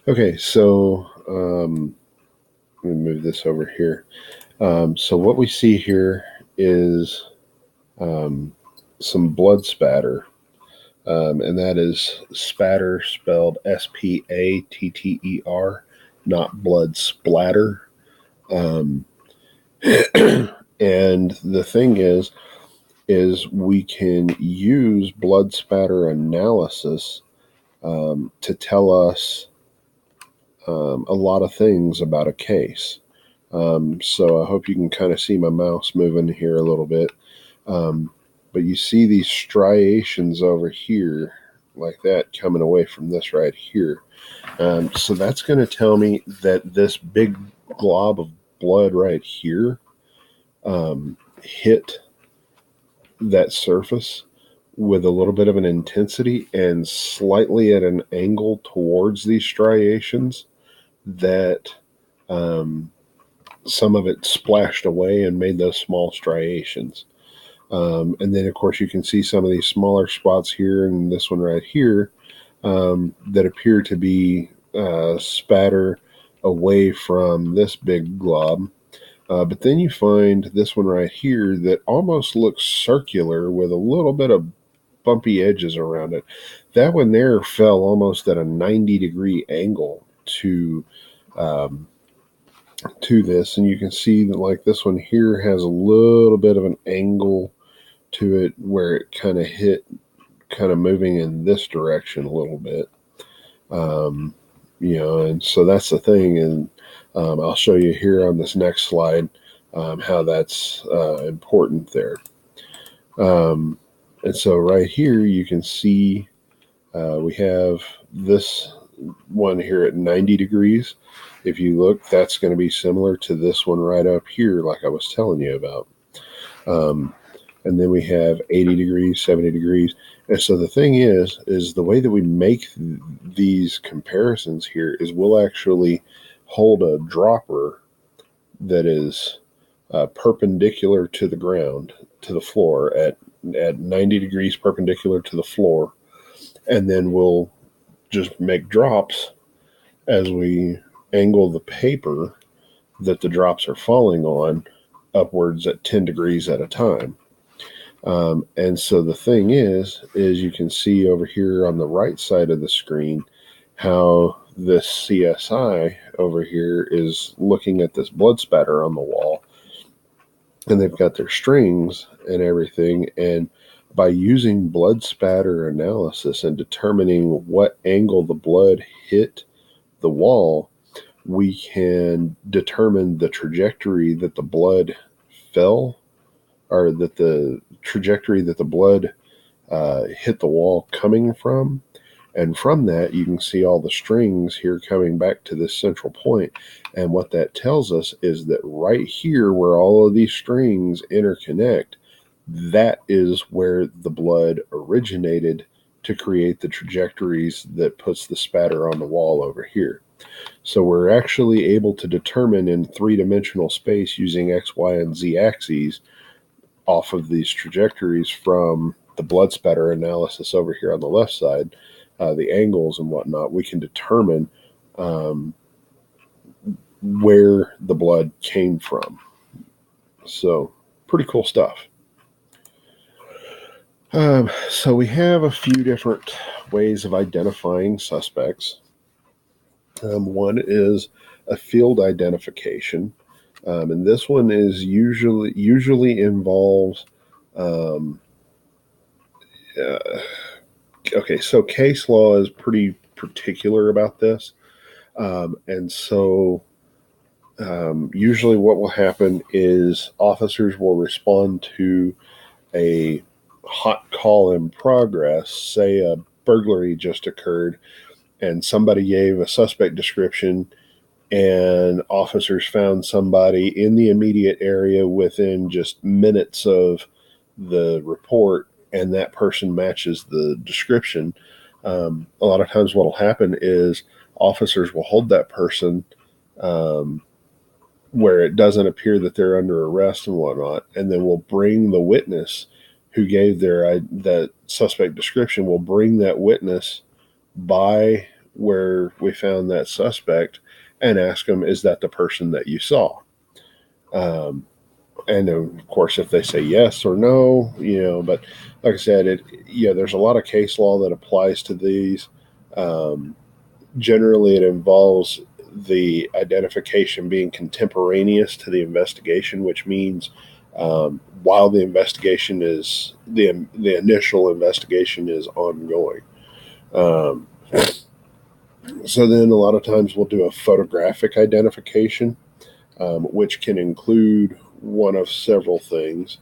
Okay, so let me move this over here. So what we see here is um, some blood spatter, and that is spatter spelled Spatter, not blood splatter. Um, and the thing is we can use blood spatter analysis to tell us a lot of things about a case. So I hope you can kind of see my mouse moving here a little bit. Um, but you see these striations over here, like that, coming away from this right here. So that's going to tell me that this big glob of blood right here hit that surface with a little bit of an intensity and slightly at an angle towards these striations that um, some of it splashed away and made those small striations. And then, of course, you can see some of these smaller spots here and this one right here that appear to be spatter away from this big glob. But then you find this one right here that almost looks circular with a little bit of bumpy edges around it. That one there fell almost at a 90-degree angle um, to this, and you can see that like this one here has a little bit of an angle to it where it kind of hit, kind of moving in this direction a little bit. Um, and so that's the thing, and I'll show you here on this next slide how that's important there. Um, and so right here you can see we have this one here at 90 degrees. If you look, that's going to be similar to this one right up here, like I was telling you about. Um, and then we have 80 degrees, 70 degrees. And so the thing is the way that we make these comparisons here is we'll actually hold a dropper that is perpendicular to the ground, to the floor at 90 degrees perpendicular to the floor. And then we'll just make drops as we angle the paper that the drops are falling on upwards at 10 degrees at a time. And so the thing is you can see over here on the right side of the screen how this CSI over here is looking at this blood spatter on the wall, and they've got their strings and everything. And by using blood spatter analysis and determining what angle the blood hit the wall, we can determine the trajectory that the blood fell, or that the trajectory that the blood hit the wall coming from. And from that, you can see all the strings here coming back to this central point. And what that tells us is that right here, where all of these strings interconnect, that is where the blood originated to create the trajectories that puts the spatter on the wall over here. So we're actually able to determine in three-dimensional space using X, Y, and Z axes off of these trajectories from the blood spatter analysis over here on the left side, the angles and whatnot, we can determine where the blood came from. So pretty cool stuff. So we have a few different ways of identifying suspects. One is a field identification, and this one is usually involves. Um, okay, so case law is pretty particular about this, and so usually what will happen is officers will respond to a hot call in progress. Say a burglary just occurred, and somebody gave a suspect description, and officers found somebody in the immediate area within just minutes of the report, and that person matches the description. A lot of times what will happen is officers will hold that person um, where it doesn't appear that they're under arrest and whatnot, and then we'll bring the witness who gave that suspect description. We'll bring that witness by where we found that suspect and ask them, is that the person that you saw? Um, and of course, if they say yes or no, but like I said, there's a lot of case law that applies to these. Um, Generally, it involves the identification being contemporaneous to the investigation, which means while the initial investigation is ongoing. Um, so then a lot of times we'll do a photographic identification, which can include one of several things.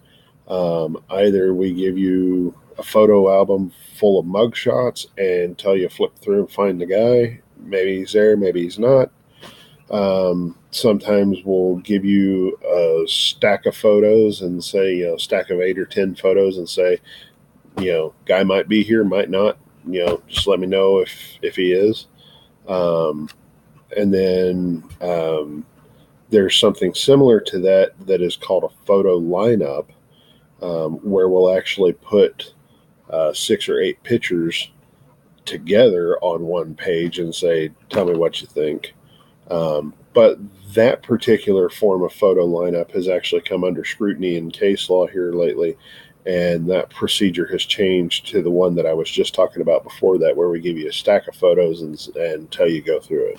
Either we give you a photo album full of mugshots and tell you flip through and find the guy. Maybe he's there, maybe he's not. Sometimes we'll give you a stack of photos and say, stack of 8 or 10 photos and say, guy might be here, might not. Just let me know if he is. Um, and then there's something similar to that is called a photo lineup, where we'll actually put 6 or 8 pictures together on one page and say, tell me what you think. But that particular form of photo lineup has actually come under scrutiny in case law here lately. And that procedure has changed to the one that I was just talking about before that, where we give you a stack of photos and tell you go through it.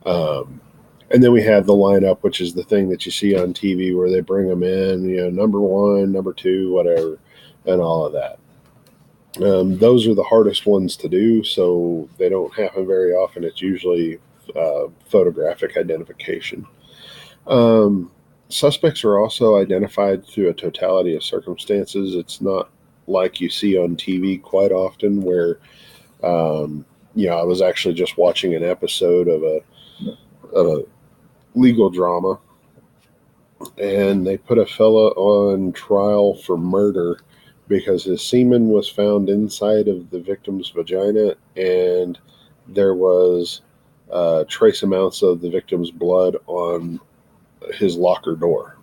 And then we have the lineup, which is the thing that you see on TV where they bring them in, number 1, number 2, whatever, and all of that. Those are the hardest ones to do, so they don't happen very often. It's usually photographic identification. Suspects are also identified through a totality of circumstances. It's not like you see on TV quite often where, I was actually just watching an episode of a legal drama, and they put a fella on trial for murder because his semen was found inside of the victim's vagina, and there was trace amounts of the victim's blood on his locker door.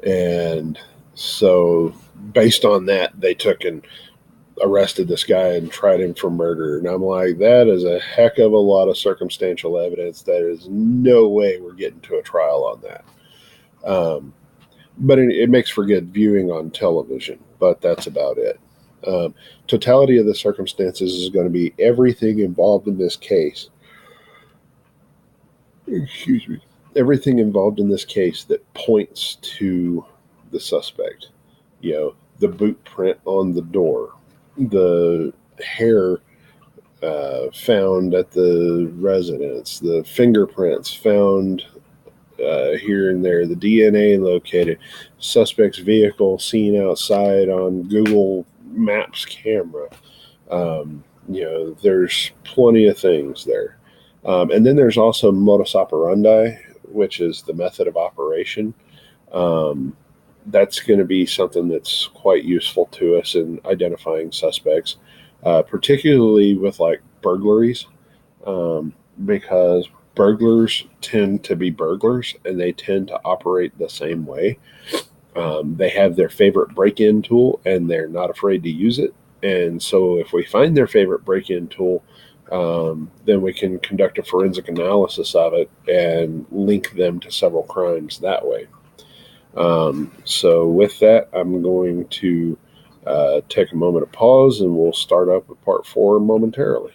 And so based on that, they took and arrested this guy and tried him for murder. And I'm like, that is a heck of a lot of circumstantial evidence. There is no way we're getting to a trial on that. But it makes for good viewing on television, but that's about it. Totality of the circumstances is going to be everything involved in this case. Excuse me. Everything involved in this case that points to the suspect. The boot print on the door, the hair found at the residence, the fingerprints found here and there, the DNA located, suspect's vehicle seen outside on Google Maps camera. There's plenty of things there. And then there's also modus operandi, which is the method of operation. That's going to be something that's quite useful to us in identifying suspects, particularly with like burglaries, because burglars tend to be burglars and they tend to operate the same way. They have their favorite break-in tool and they're not afraid to use it. And so if we find their favorite break-in tool, then we can conduct a forensic analysis of it and link them to several crimes that way. So with that, I'm going to take a moment of pause and we'll start up with part 4 momentarily.